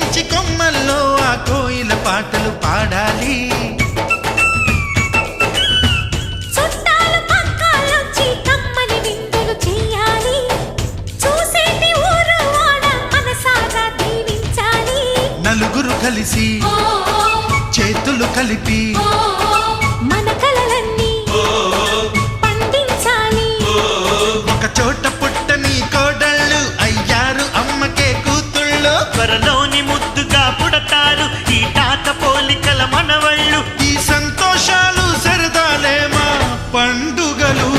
పూజించి కొమ్మల్లో ఆ కోయిల పాటలు పాడాలి. నలుగురు కలిసి చేతులు కలిపి మన కలలన్నీ పండించాలి. ఒక చోట పుట్టని కోడళ్ళు అయ్యారు అమ్మకే కూతుళ్ళు. త్వరలోని ముద్దుగా పుడతారు ఈ తాత పోలికల మనవళ్ళు. ఈ సంతోషాలు సరదాలే మా పండుగలు.